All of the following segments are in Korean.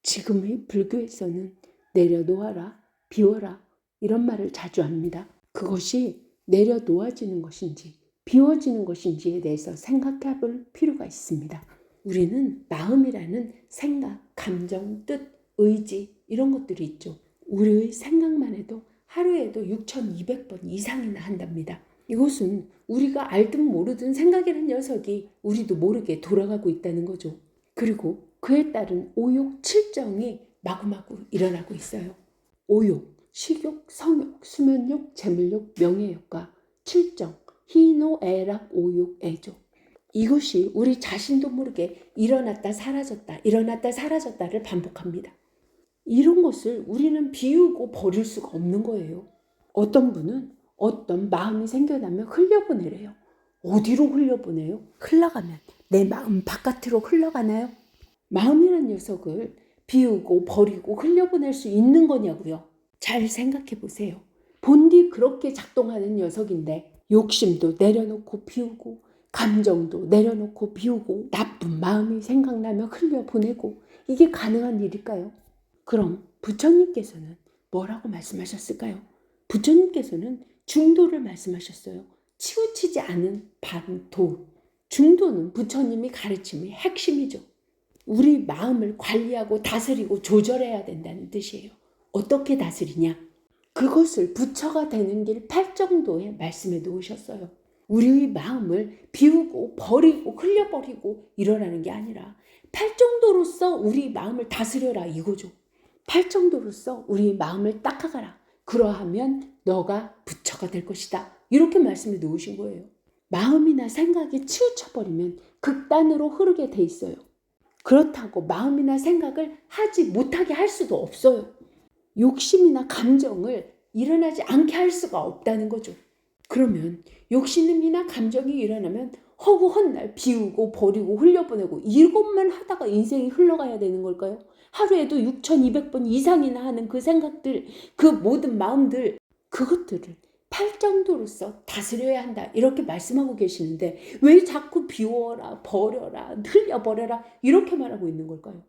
지금의 불교에서는 내려놓아라, 비워라 이런 말을 자주 합니다. 그것이 내려놓아지는 것인지 비워지는 것인지에 대해서 생각해 볼 필요가 있습니다. 우리는 마음이라는 생각, 감정, 뜻, 의지 이런 것들이 있죠. 우리의 생각만 해도 하루에도 6,200번 이상이나 한답니다. 이것은 우리가 알든 모르든 생각이라는 녀석이 우리도 모르게 돌아가고 있다는 거죠. 그리고 그에 따른 오욕, 칠정이 마구마구 일어나고 있어요. 오욕, 식욕, 성욕, 수면욕, 재물욕, 명예욕과 칠정, 희노, 애락, 오욕, 애조. 이것이 우리 자신도 모르게 일어났다 사라졌다 일어났다 사라졌다를 반복합니다. 이런 것을 우리는 비우고 버릴 수가 없는 거예요. 어떤 분은 어떤 마음이 생겨나면 흘려보내래요. 어디로 흘려보내요? 흘러가면 내 마음 바깥으로 흘러가나요? 마음이란 녀석을 비우고 버리고 흘려보낼 수 있는 거냐고요. 잘 생각해 보세요. 본디 그렇게 작동하는 녀석인데 욕심도 내려놓고 비우고 감정도 내려놓고 비우고 나쁜 마음이 생각나면 흘려보내고 이게 가능한 일일까요? 그럼 부처님께서는 뭐라고 말씀하셨을까요? 부처님께서는 중도를 말씀하셨어요. 치우치지 않은 반도. 중도는 부처님이 가르침의 핵심이죠. 우리 마음을 관리하고 다스리고 조절해야 된다는 뜻이에요. 어떻게 다스리냐? 그것을 부처가 되는 길 8정도에 말씀해 놓으셨어요. 우리의 마음을 비우고 버리고 흘려버리고 이러라는 게 아니라 8정도로서 우리 마음을 다스려라 이거죠. 8정도로서 우리 마음을 닦아가라. 그러하면 너가 부처가 될 것이다. 이렇게 말씀해 놓으신 거예요. 마음이나 생각이 치우쳐버리면 극단으로 흐르게 돼 있어요. 그렇다고 마음이나 생각을 하지 못하게 할 수도 없어요. 욕심이나 감정을 일어나지 않게 할 수가 없다는 거죠. 그러면 욕심이나 감정이 일어나면 허구 헛날 비우고 버리고 흘려보내고 이것만 하다가 인생이 흘러가야 되는 걸까요? 하루에도 6,200번 이상이나 하는 그 생각들, 그 모든 마음들, 그것들을 8정도로서 다스려야 한다 이렇게 말씀하고 계시는데 왜 자꾸 비워라, 버려라, 흘려버려라 이렇게 말하고 있는 걸까요?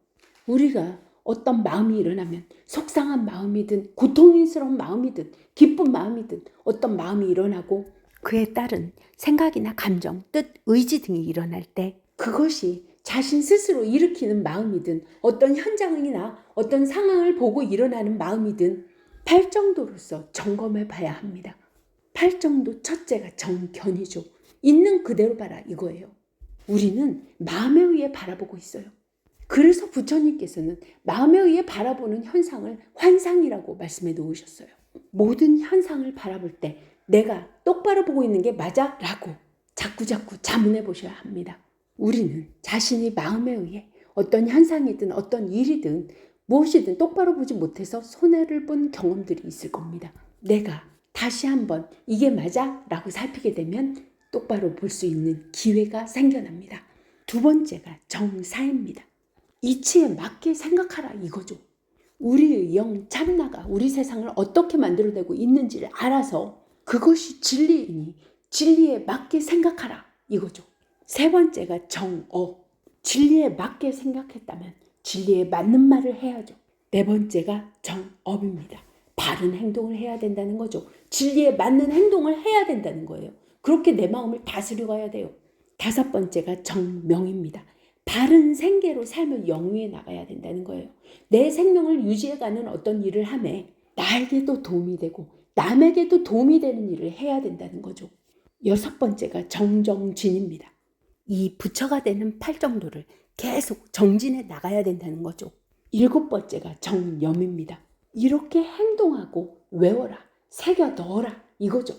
우리가 어떤 마음이 일어나면 속상한 마음이든 고통스러운 마음이든 기쁜 마음이든 어떤 마음이 일어나고 그에 따른 생각이나 감정, 뜻, 의지 등이 일어날 때 그것이 자신 스스로 일으키는 마음이든 어떤 현장이나 어떤 상황을 보고 일어나는 마음이든 8정도로서 점검해 봐야 합니다. 8정도 첫째가 정견이죠. 있는 그대로 봐라 이거예요. 우리는 마음에 의해 바라보고 있어요. 그래서 부처님께서는 마음에 의해 바라보는 현상을 환상이라고 말씀해 놓으셨어요. 모든 현상을 바라볼 때 내가 똑바로 보고 있는 게 맞아? 라고 자꾸자꾸 자문해 보셔야 합니다. 우리는 자신이 마음에 의해 어떤 현상이든 어떤 일이든 무엇이든 똑바로 보지 못해서 손해를 본 경험들이 있을 겁니다. 내가 다시 한번 이게 맞아? 라고 살피게 되면 똑바로 볼 수 있는 기회가 생겨납니다. 두 번째가 정사입니다. 이치에 맞게 생각하라 이거죠. 우리의 영 참나가 우리 세상을 어떻게 만들어내고 있는지를 알아서 그것이 진리이니 진리에 맞게 생각하라 이거죠. 세 번째가 정어. 진리에 맞게 생각했다면 진리에 맞는 말을 해야죠. 네 번째가 정업입니다. 바른 행동을 해야 된다는 거죠. 진리에 맞는 행동을 해야 된다는 거예요. 그렇게 내 마음을 다스려 가야 돼요. 다섯 번째가 정명입니다. 바른 생계로 삶을 영위해 나가야 된다는 거예요. 내 생명을 유지해가는 어떤 일을 하매 나에게도 도움이 되고 남에게도 도움이 되는 일을 해야 된다는 거죠. 여섯 번째가 정정진입니다. 이 부처가 되는 8정도를 계속 정진해 나가야 된다는 거죠. 일곱 번째가 정념입니다. 이렇게 행동하고 외워라, 새겨 넣어라 이거죠.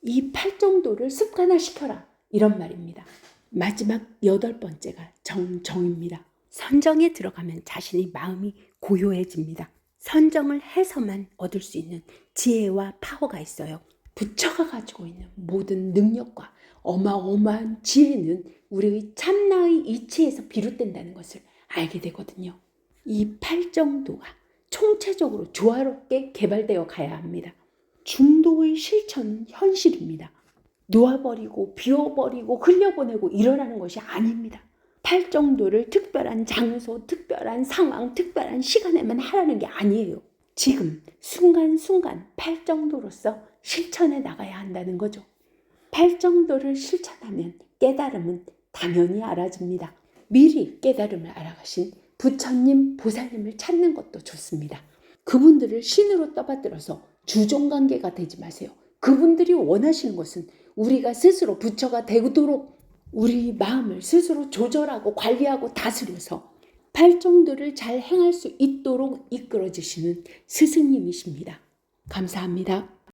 이 8정도를 습관화시켜라 이런 말입니다. 마지막 여덟 번째가 정정입니다. 선정에 들어가면 자신의 마음이 고요해집니다. 선정을 해서만 얻을 수 있는 지혜와 파워가 있어요. 부처가 가지고 있는 모든 능력과 어마어마한 지혜는 우리의 참나의 이치에서 비롯된다는 것을 알게 되거든요. 이 8정도가 총체적으로 조화롭게 개발되어 가야 합니다. 중도의 실천은 현실입니다. 놓아버리고 비워버리고 흘려보내고 일어나는 것이 아닙니다. 팔정도를 특별한 장소, 특별한 상황, 특별한 시간에만 하라는 게 아니에요. 지금 순간순간 팔정도로서 실천해 나가야 한다는 거죠. 팔정도를 실천하면 깨달음은 당연히 알아집니다. 미리 깨달음을 알아가신 부처님, 보살님을 찾는 것도 좋습니다. 그분들을 신으로 떠받들어서 주종관계가 되지 마세요. 그분들이 원하시는 것은 우리가 스스로 부처가 되도록 우리 마음을 스스로 조절하고 관리하고 다스려서 팔정도를 잘 행할 수 있도록 이끌어 주시는 스승님이십니다. 감사합니다.